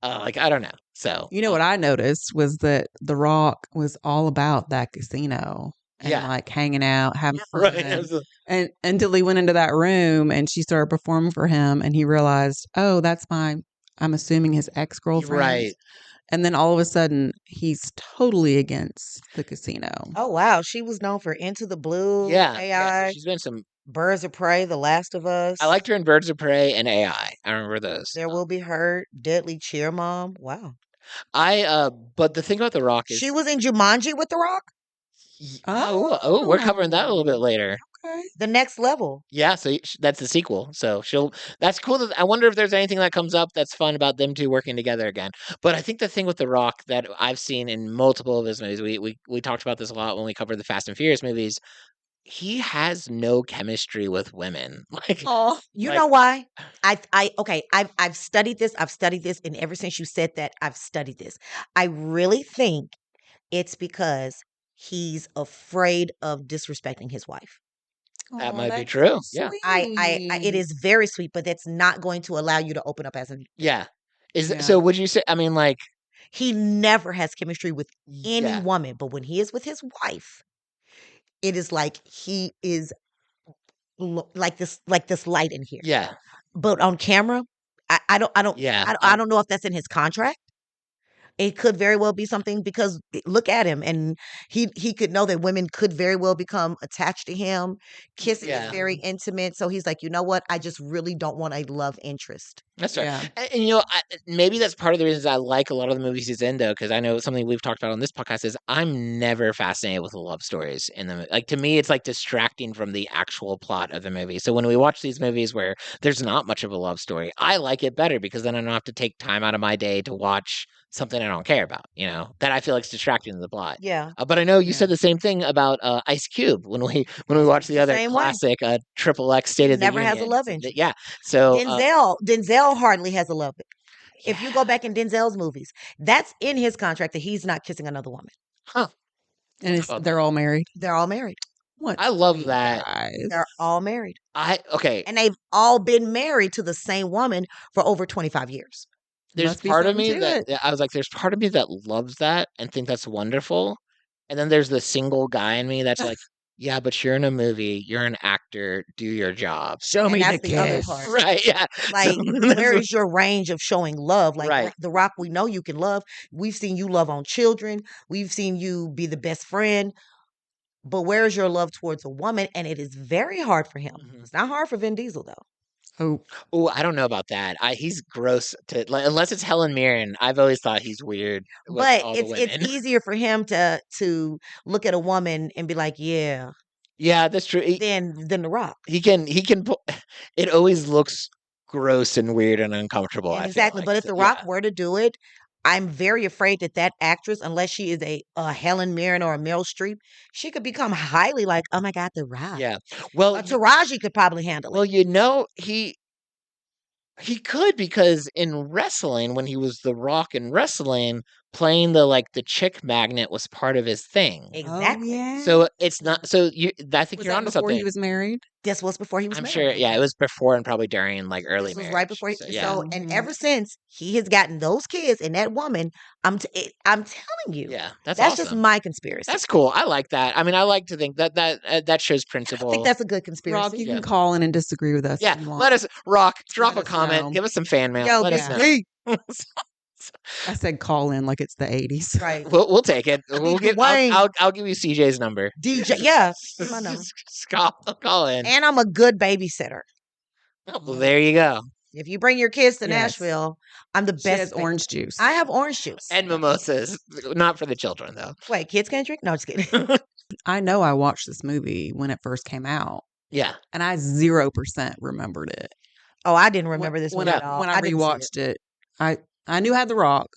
I don't know. So You know what I noticed was that The Rock was all about that casino and yeah, like hanging out, having right. fun. And until he went into that room and she started performing for him and he realized, oh, that's I'm assuming his ex-girlfriend. Right. And then all of a sudden he's totally against the casino. Oh wow, she was known for Into the Blue, Yeah. AI, She's been some. Birds of Prey, The Last of Us. I liked her in Birds of Prey and AI. I remember those. There Will Be Hurt, Deadly Cheer Mom. Wow. But the thing about The Rock is She was in Jumanji with The Rock. we're covering that a little bit later. Okay. The Next Level. Yeah, so that's the sequel. So that's cool. I wonder if there's anything that comes up that's fun about them two working together again. But I think the thing with The Rock that I've seen in multiple of his movies, we talked about this a lot when we covered the Fast and Furious movies. He has no chemistry with women. Like, Oh, You like- know why? I've studied this. I've studied this, and ever since you said that, I've studied this. I really think it's because he's afraid of disrespecting his wife. That might be that's true. so Yeah. It is very sweet, but that's not going to allow you to open up as an. yeah. Yeah. So would you say? I mean, like, He never has chemistry with any yeah, woman, but when he is with his wife, it is like he is like this light in here. yeah, But on camera, yeah. I don't know if that's in his contract. It could very well be something because look at him, and he could know that women could very well become attached to him. Kissing is Yeah. very intimate, so he's like, you know what? I just really don't want a love interest. That's right. Yeah. And maybe that's part of the reasons I like a lot of the movies he's in, though, because I know something we've talked about on this podcast is I'm never fascinated with the love stories in the like. To me, it's like distracting from the actual plot of the movie. So when we watch these movies where there's not much of a love story, I like it better because then I don't have to take time out of my day to watch something I don't care about. That I feel like is distracting to the plot. Yeah, But I know you Yeah. said the same thing about Ice Cube when we watched the the other same way. classic Triple X State of the Never has a Union. love interest. Yeah. So Denzel hardly has a love. If you yeah. go back in Denzel's movies, that's in his contract that he's not kissing another woman. Huh. And about they're all married. They're all married. What? I love sweet that. guys. They're all married, Okay. and they've all been married to the same woman for over 25 years. There's Must be part of something me to that it. I was like, there's part of me that loves that and think that's wonderful. And then there's the single guy in me that's like, yeah, but you're in a movie, you're an actor, do your job. Show And me that's the the other kiss. part. Right, yeah. Like, that's where what- is your range of showing love? Like, Right. The Rock, we know you can love. We've seen you love on children. We've seen you be the best friend. But where is your love towards a woman? And it is very hard for him. Mhm. It's not hard for Vin Diesel, though. Oh, Oh, I don't know about that. He's gross to like, unless it's Helen Mirren. I've always thought he's weird with But all the it's women. easier for him to look at a woman and be like, yeah, Yeah, that's true. than The Rock. He can it always looks gross and weird and uncomfortable. And I feel exactly. like. But if So, The Rock were to do it, I'm very afraid that actress, unless she is a Helen Mirren or a Meryl Streep, she could become highly like, oh my God, The Rock. yeah. Well, Taraji could probably handle well, it. he could because in wrestling, when he was The Rock in wrestling, playing the chick magnet was part of his thing. Exactly. Oh, yeah. So it's not. So I think Was you're that onto before something. he was married? This was before he was I'm married. sure. Yeah, it was before and probably during early This was marriage. right before. So, yeah. So, and Mhm. ever since he has gotten those kids and that woman, I'm telling you, Yeah, that's that's awesome. just my conspiracy. That's cool. I like that. I mean, I like to think that shows principle. I think that's a good Rock, conspiracy. you Yeah. can call in and disagree with us Yeah, if you want. let us drop Let a us comment, know. give us some fan mail. Yo, Let Big us know. G. I said call in like it's the 80s. Right. We'll take it. I We'll mean, give. Dwayne. I'll give you CJ's number. DJ. Yeah, that's my number. Call in. And I'm a good babysitter. Well, there you go. If you bring your kids to Yes. Nashville, I'm the She has best. orange juice. I have orange juice. And mimosas, not for the children though. Wait, kids can't drink? No, just kidding. I know I watched this movie when it first came out, Yeah. and I 0% remembered it. Oh, I didn't remember this when movie I, at all. when I didn't see it. rewatched it. I knew I had The Rock,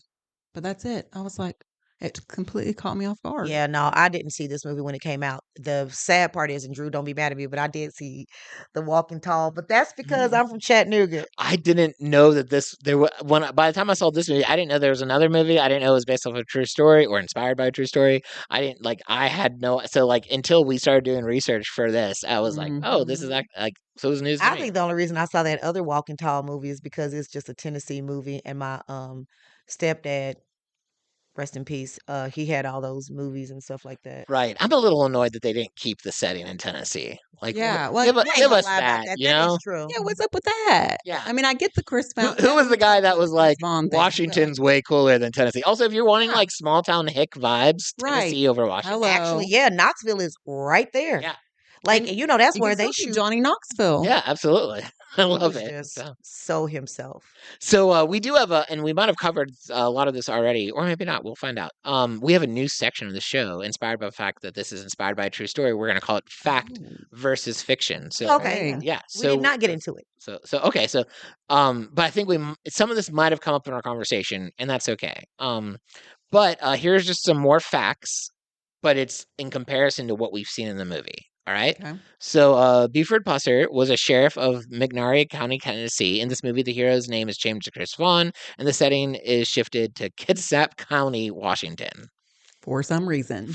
but that's it. I was like, it completely caught me off guard. Yeah, no, I didn't see this movie when it came out. The sad part is, and Drew, don't be mad at me, but I did see The Walking Tall. But that's because I'm from Chattanooga. I didn't know that by the time I saw this movie, I didn't know there was another movie. I didn't know it was based off a true story or inspired by a true story. I had no, so until we started doing research for this, I was like, oh, this is so it was news to I me. think the only reason I saw that other Walking Tall movie is because it's just a Tennessee movie, and my stepdad, rest in peace, he had all those movies and stuff like that. Right. I'm a little annoyed that they didn't keep the setting in Tennessee. Yeah, give You ain't give gonna us lie about that, you That know? is true. Yeah, what's up with that? Yeah. I mean, I get the Chris Who, Vaughn. who was the guy that was like, Vaughn thing, Washington's way cooler than Tennessee? Also, if you're wanting Yeah. small town hick vibes, Right. Tennessee over Washington. Hello. Actually, yeah, Knoxville is right there. Yeah. Like, And that's you where can they still see shoot. Johnny Knoxville. Yeah, absolutely. I He love was it. just so himself. So we do have and we might have covered a lot of this already, or maybe not. We'll find out. We have a new section of the show inspired by the fact that this is inspired by a true story. We're going to call it fact versus fiction. So Okay, yeah. yeah. We did not get into it. So okay. So but I think some of this might have come up in our conversation, and that's okay. But here's just some more facts, but it's in comparison to what we've seen in the movie. All right. Okay. So Buford Pusser was a sheriff of McNairy County, Tennessee. In this movie, the hero's name is changed to Chris Vaughn, and the setting is shifted to Kitsap County, Washington. For some reason.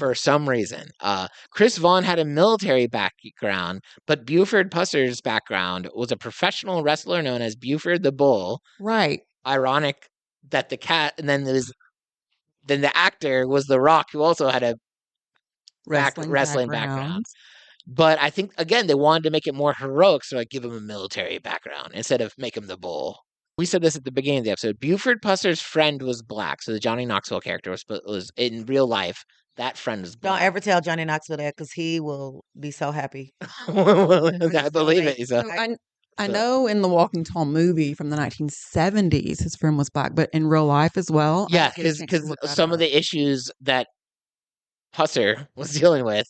Chris Vaughn had a military background, but Buford Pusser's background was a professional wrestler known as Buford the Bull. Right. Ironic that the cat, and then the actor was The Rock, who also had a wrestling background. But I think, again, they wanted to make it more heroic, so give him a military background instead of make him the bull. We said this at the beginning of the episode. Buford Pusser's friend was black, so the Johnny Knoxville character was in real life. That friend was black. Don't ever tell Johnny Knoxville that, because he will be so happy. I believe it. So I know in the Walking Tall movie from the 1970s, his friend was black, but in real life as well. Yeah, because some of the issues that Pusser was dealing with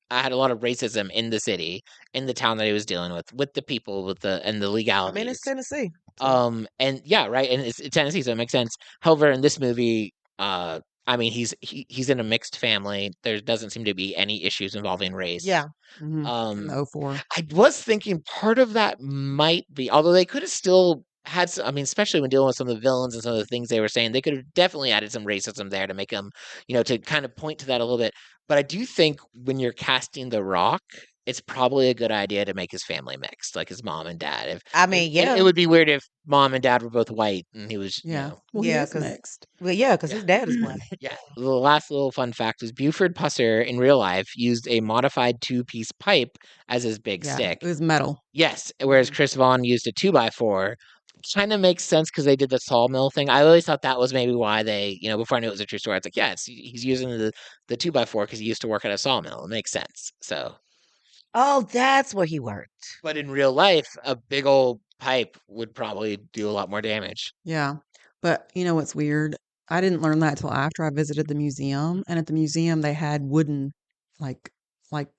I had a lot of racism in the city, in the town that he was dealing with the people, and the legalities. I mean, it's Tennessee. And yeah, right, and it's Tennessee, so it makes sense. However, in this movie, I mean, he's in a mixed family. There doesn't seem to be any issues involving race. Yeah. In 04. I was thinking part of that might be, although they could have still had some, I mean, especially when dealing with some of the villains and some of the things they were saying, they could have definitely added some racism there to make them, to kind of point to that a little bit. But I do think when you're casting The Rock, it's probably a good idea to make his family mixed, like his mom and dad. It would be weird if mom and dad were both white and he was, Well, he is mixed. Well, yeah, because his dad is black. Yeah. The last little fun fact is Buford Pusser in real life used a modified 2-piece pipe as his big stick. It was metal. Yes, whereas Chris Vaughn used a 2x4. Kind of makes sense because they did the sawmill thing. I always thought that was maybe why they, before I knew it was a true story, it's like, yeah, he's using the 2x4 because he used to work at a sawmill. It makes sense. So. Oh, that's where he worked. But in real life, a big old pipe would probably do a lot more damage. Yeah. But you know what's weird? I didn't learn that till after I visited the museum. And at the museum, they had wooden, like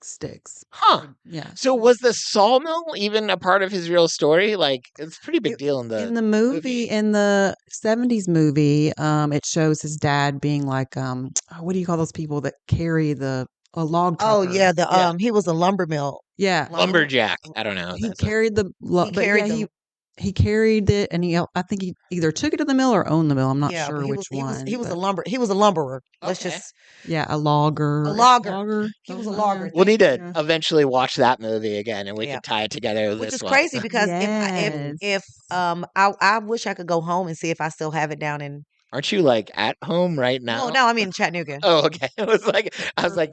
sticks. Huh. Yeah. So was the sawmill even a part of his real story? It's a pretty big deal in the movie. In the 70s movie, it shows his dad being like, what do you call those people that carry a log trucker? Oh, yeah, he was a lumber mill. Yeah. Lumberjack. I don't know. He carried the he carried it, and I think he either took it to the mill or owned the mill. I'm not Yeah, sure but which one. he was a but lumberer. Let's Okay. just yeah, a logger. a logger. Logger. He was a something, logger. We'll Thank need you. to Yeah. eventually watch that movie again, and we Yeah. can tie it together with Which this is one. crazy because Yes. if I wish I could go home and see if I still have it down in Aren't you like at home right now? no, I mean Chattanooga. Oh, okay. I was like,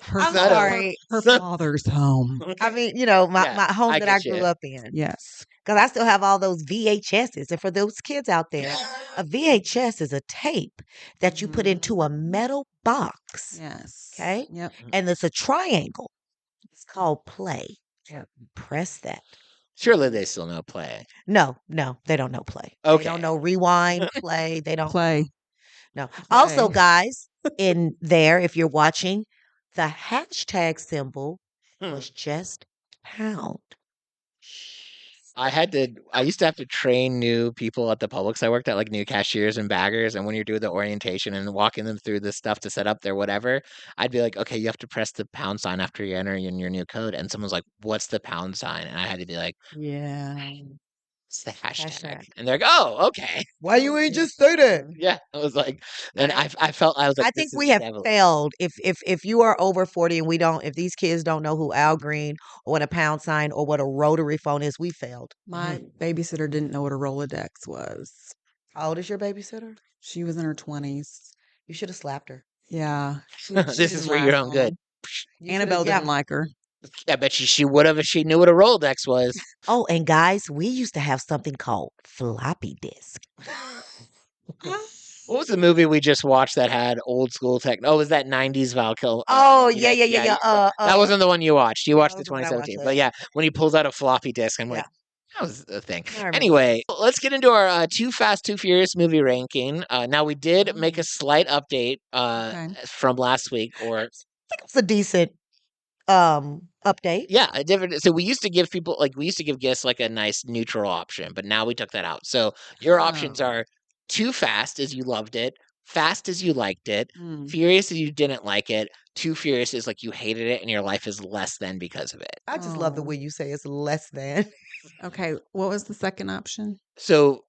Her, I'm not sorry. her So- father's home. I Okay. mean, you know, my Yeah, home I that I get grew you. up in. Yes. Because I still have all those VHSs. And for those kids out there, a VHS is a tape that you put Mhm. into a metal box. Yes. Okay. Yep. And it's a triangle. It's called play. Yeah. Press that. Surely they still know play. No, they don't know play. Okay. They don't know rewind, play. They don't. Play. No. Also, Play. guys, in there, if you're watching, the hashtag symbol was just pound. I used to have to train new people at the Publix I worked at, like new cashiers and baggers. And when you're doing the orientation and walking them through the stuff to set up their whatever, I'd be like, okay, you have to press the pound sign after you enter in your new code. And someone's like, what's the pound sign? And I had to be like, Yeah. it's the hashtag. Hashtag. And they're like, oh, okay. Why you ain't just say that? Yeah. I was like, and I felt, I was like, I think this we is have devil. failed. If you are over 40 and if these kids don't know who Al Green or what a pound sign or what a rotary phone is, we failed. My babysitter didn't know what a Rolodex was. How old is your babysitter? She was in her 20s. You should have slapped her. Yeah. This is didn't for your last own good. You Annabelle shoulda- didn't like her. I bet she would have if she knew what a Rolodex was. Oh, and guys, we used to have something called floppy disk. What was the movie we just watched that had old school tech? Oh, it was that 90s Val Kilmer? Oh, yeah. That wasn't the one you watched. You watched that the wasn't the one I 2017. watched, But yeah, when he pulls out a floppy disk, I'm Yeah. like, that was the thing. I remember. Anyway, let's get into our Too Fast, Too Furious movie ranking. Now, we did make a slight update Okay. from last week, or I think it's a decent update. yeah, a different. So we used to give people we used to give guests like a nice neutral option, but now we took that out. So your options Oh. are Too Fast as you loved it, Fast as you liked it, Mm. Furious as you didn't like it, Too Furious is like you hated it and your life is less than because of it. I just love the Oh. way you say it's less than. Okay. What was the second option? So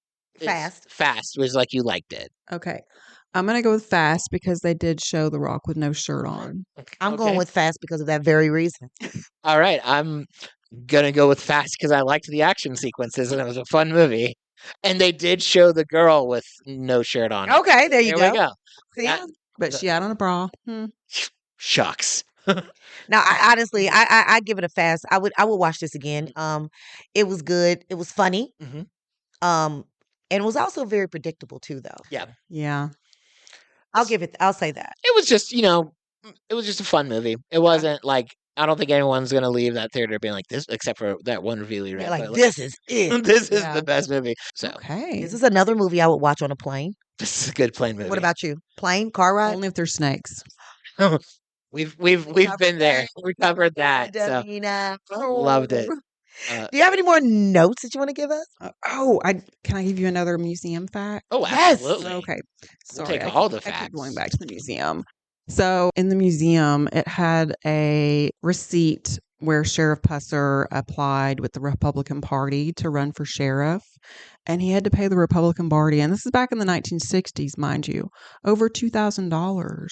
Fast. Fast was like you liked it. Okay. I'm going to go with fast because they did show The Rock with no shirt on. I'm going Okay. with fast because of that very reason. All right, I'm gonna go with Fast because I liked the action sequences and it was a fun movie. And they did show the girl with no shirt on. Okay, there you There go. we go. See? That- But she had on a bra. Shucks. Now, I honestly, I give it a fast. I would watch this again. It was good. It was funny. Mhm. And it was also very predictable too, though. Yeah. I'll say that. It was just, it was just a fun movie. It wasn't like I don't think anyone's gonna leave that theater being like this, except for that one review we read. They're like, but, this is it. this is Yeah. the best movie. So Okay. This is another movie I would watch on a plane. this is a good plane movie. What about you? Plane, car ride? Only if they're snakes. We've been there. We covered that. So Davina. loved it. Do you have any more notes that you want to give us? Can I give you another museum fact? Oh, Yes. absolutely. Okay. We'll Sorry, take all the I keep going facts. back to the museum. So in the museum, it had a receipt where Sheriff Pusser applied with the Republican Party to run for sheriff. And he had to pay the Republican Party, and this is back in the 1960s, mind you, over $2,000.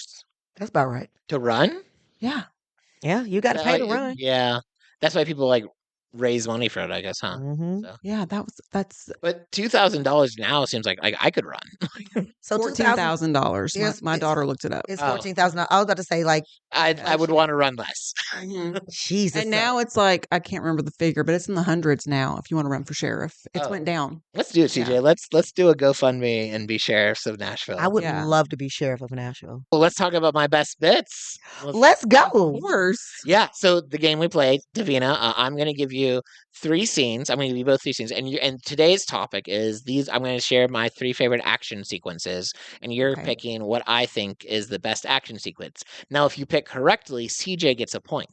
That's about right. To run? Yeah. Yeah, you got to pay to run. Yeah. That's why people raise money for it, I guess, huh? Mhm. So. Yeah, that's But $2,000 now seems like I could run. So $14,000. Yes, My it's- daughter looked it up. It's Oh. 14,000. I was about to say like I would want to run less. Jesus. And now it's like, I can't remember the figure, but it's in the hundreds now if you want to run for sheriff. It's Oh. went down. Let's do it, CJ. Yeah. Let's do a GoFundMe and be sheriffs of Nashville. I would Yeah. love to be sheriff of Nashville. Well, let's talk about my best bits. Let's Of go. course. Yeah. So the game we played, Davina, I'm going to give you 3 scenes. I'm going to give you both 3 scenes, and today's topic is these. I'm going to share my 3 favorite action sequences, and you're Okay. picking what I think is the best action sequence. Now, if you pick correctly, CJ gets a point.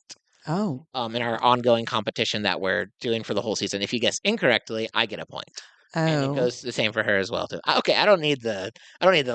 Oh. In our ongoing competition that we're doing for the whole season. If you guess incorrectly, I get a point. And it Oh. goes the same for her as well too. Okay, I don't need the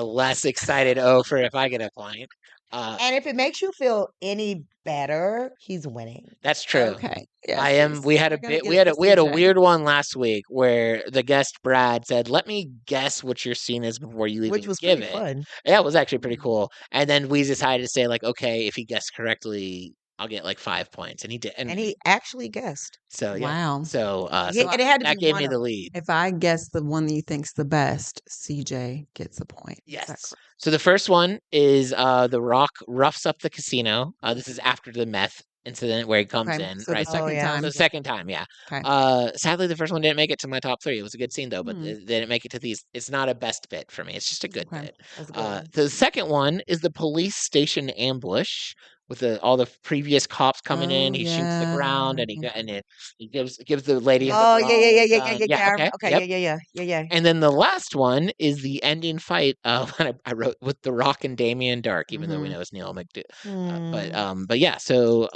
less excited for if I get a point. And if it makes you feel any better, he's winning. That's true. Okay. Yeah, I am. We had a bit. We had a weird one last week where the guest Brad said, "Let me guess what your scene is before you even Which was give pretty it." fun. Yeah, it was actually pretty cool. And then we decided to say like, okay, if he guessed correctly, I'll get like 5 points, and he did. And he actually guessed. So yeah. Wow. So Yeah, and it had to that be gave one me of the them. lead. If I guess the one that you think's the best, CJ gets a point. Is that Yes. correct? So the first one is The Rock roughs up the casino. This is after the meth incident where he comes Okay. in, So right? the second yeah. time. So the second time, yeah. Okay. Sadly, the first one didn't make it to my top 3. It was a good scene though, but Hmm. it didn't make it to these. It's not a best bit for me. It's just a good Okay. bit. That's a good one. The second one is the police station ambush with all the previous cops coming in. Oh, He shoots the ground and yeah. he gives the lady. Oh, her yeah, wrong yeah, yeah, yeah, gun. yeah, yeah. Okay. Okay, Yep. yeah. And then the last one is the ending fight. I wrote with The Rock and Damian Dark, even though we Mhm. know it's Neil McDo. Hmm. But yeah. So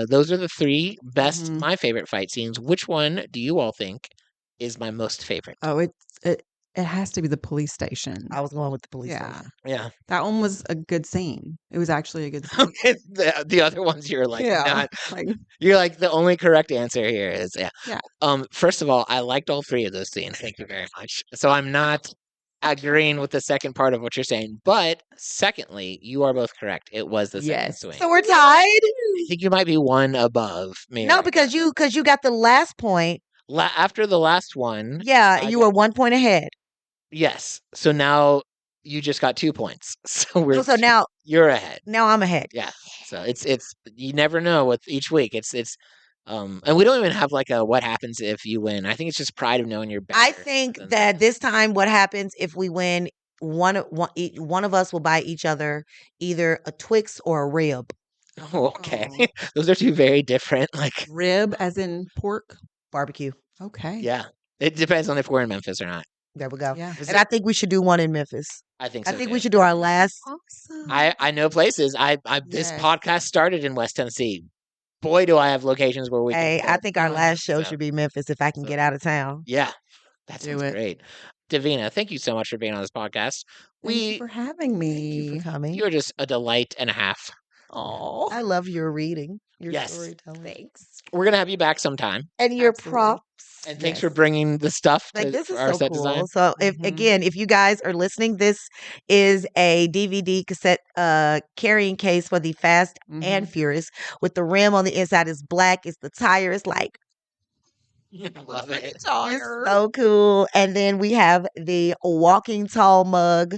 those are the 3 best, Mhm. my favorite fight scenes. Which one do you all think is my most favorite? Oh, it has to be the police station. I was going with the police Yeah. station. Yeah. That one was a good scene. It was actually a good scene. Okay. The other ones you're like Yeah. not. Like, You're like the only correct answer here is yeah. yeah. First of all, I liked all 3 of those scenes. Thank you very much. So I'm not agreeing with the second part of what you're saying. But secondly, you are both correct. It was the second Yes. swing. So we're tied? I think you might be one above me. No, right because now. you got the last point. After the last one, Yeah, I you got- were 1 point ahead. yes. So now you just got 2 points. So Oh, so now you're ahead. I'm ahead. Yeah. So it's you never know with each week. It's and we don't even have like a what happens if you win. I think it's just pride of knowing you're better. I think than that them. this time what happens if we win, one of us will buy each other either a Twix or a rib. Oh, okay. Oh. Those are 2 very different. Like Rib as in pork. Barbecue. Okay. yeah, it depends on if we're in Memphis or not. There we go. Yeah. Is And it- I think we should do one in Memphis. I think I so think too. we should do our last. Awesome. I know places. This Yes. podcast started in West Tennessee. Boy, do I have locations where we can Hey, go. I think our Oh, last show so- should be Memphis if I can so- get out of town. Yeah, that Do sounds it. great. Davina, thank you so much for being on this podcast. Thank you for having Thank you me. for coming. You're just a delight and a half. Oh. I love your reading, your Yes. storytelling, Thanks. We're gonna have you back sometime. and your Absolutely. props. And thanks Yes. for bringing the stuff Like this for is our so set cool. design. So Mhm. if you guys are listening, this is a DVD cassette carrying case for the Fast and Mhm. Furious with the rim on the inside is black. It's the tire. It's like I love it. it's so cool. And then we have the walking tall mug.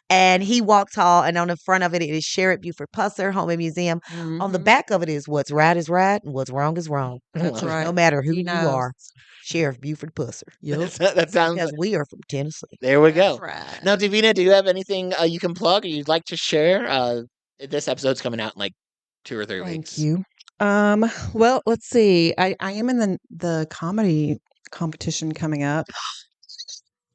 And he walked tall, and on the front of it, it is Sherrod Buford Pusser, Home and Museum. On the Mhm. back of it is what's right is right and what's wrong is wrong. That's Love it. right. No matter who He you knows. are, Sheriff Buford Pusser. Yep. That sounds. Because we are from Tennessee. There we That's go. right. Now, Davina, do you have anything you can plug or you'd like to share? This episode's coming out in like 2 or 3 Thank weeks. you. Well, let's see. I am in the comedy competition coming up.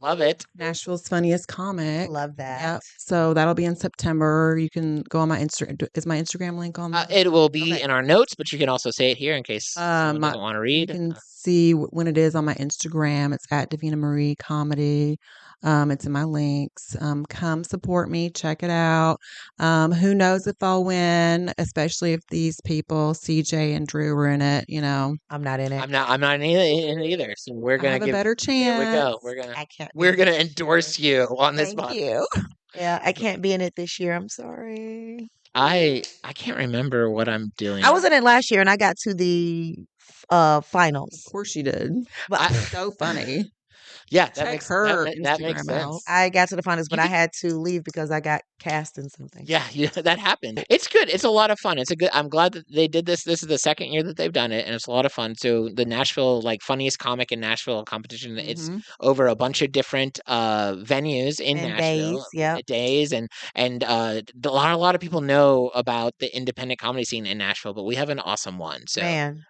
Love it. Nashville's Funniest Comic. Love that. Yep. So that'll be in September. You can go on my Instagram. Is my Instagram link on there? It will be Okay. in our notes, but you can also say it here in case someone doesn't want to You read. can see when it is on my Instagram. It's at Davina Marie Comedy. It's in my links. Come support me. Check it out. Who knows if I'll win, especially if these people, CJ and Drew, were in it. You know, I'm not in it. I'm not in it either. So we're I gonna have a give. better There we chance. go. I can't. be We're in it gonna this endorse year. you on this Thank podcast. you. Yeah, I can't be in it this year. I'm sorry. I can't remember what I'm doing. I was in it last year, and I got to the finals. Of course you did. But So funny. Yeah, that Check makes her that makes Instagram out. sense. I got to the finals, but You I had to leave because I got cast in something. Yeah, that happened. It's good. It's a lot of fun. I'm glad that they did this. This is the second year that they've done it, and it's a lot of fun. So the Nashville, like funniest comic in Nashville competition, it's Mhm. over a bunch of different venues in And Nashville, days, yep. days, and a lot of people know about the independent comedy scene in Nashville, but we have an awesome one. So Man,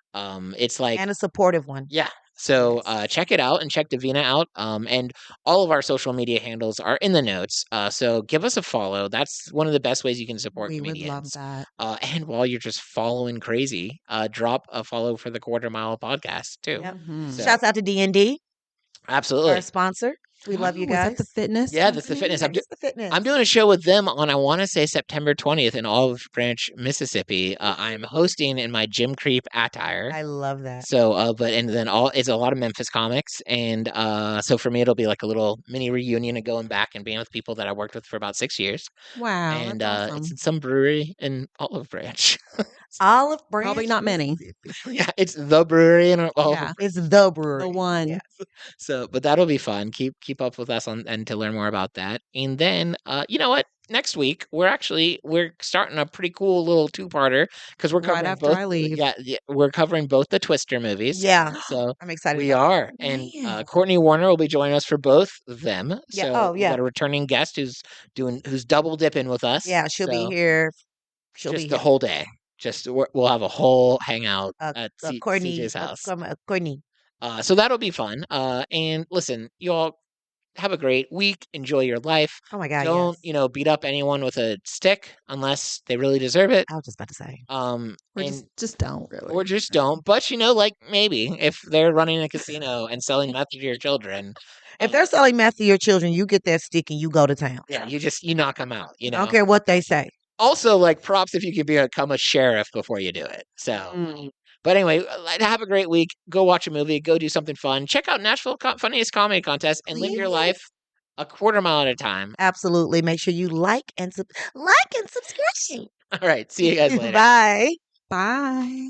it's like and a supportive one. yeah. So Yes. check it out and check Davina out. And all of our social media handles are in the notes. So give us a follow. That's one of the best ways you can support We would love comedians. that. And while you're just following crazy, drop a follow for the Quarter Mile podcast too. Yep. Mhm. So- Shouts out to D&D, Absolutely. our sponsor. We love you Was that guys. the fitness? Yeah, that's the fitness. Yeah, it's the fitness. I'm doing a show with them on, I want to say, September 20th in Olive Branch, Mississippi. I'm hosting in my Jim Creep attire. I love that. So, and then it's a lot of Memphis comics, and so for me it'll be like a little mini reunion of going back and being with people that I worked with for about 6 years, Wow, and that's it's awesome. in some brewery in Olive Branch. Olive Branch. Probably not many. Mississippi. Yeah, it's the brewery in Olive. Yeah, It's the brewery. the one. Yes. So, but that'll be fun. Keep up with us on and to learn more about that. And then, you know what? Next week we're starting a pretty cool little two-parter because we're Right covering after both. I leave. Yeah, we're covering both the Twister movies. Yeah. So I'm excited we about are, that. and Man. Courtney Warner will be joining us for both of them. Yeah. So Oh, we yeah. got a returning guest who's double dipping with us. Yeah, she'll be So here. She'll just be the here. whole day. We'll have a whole hangout at Courtney. CJ's house. Courtney. So that'll be fun. And listen, you all have a great week. Enjoy your life. Oh my God. Don't, Yes. beat up anyone with a stick unless they really deserve it. I was just about to say. Or And just don't really. or just don't. But like maybe if they're running a casino and selling meth to your children, If they're selling meth to your children, you get that stick and you go to town. yeah, you knock them out. I don't care what they say. Also, like props if you could become a sheriff before you do it. So. Mm. But anyway, have a great week. Go watch a movie. Go do something fun. Check out Nashville Funniest Comedy Contest and live your Please. life a quarter mile at a time. Absolutely. Make sure you like and subscribe. All right. See you guys later. Bye. Bye.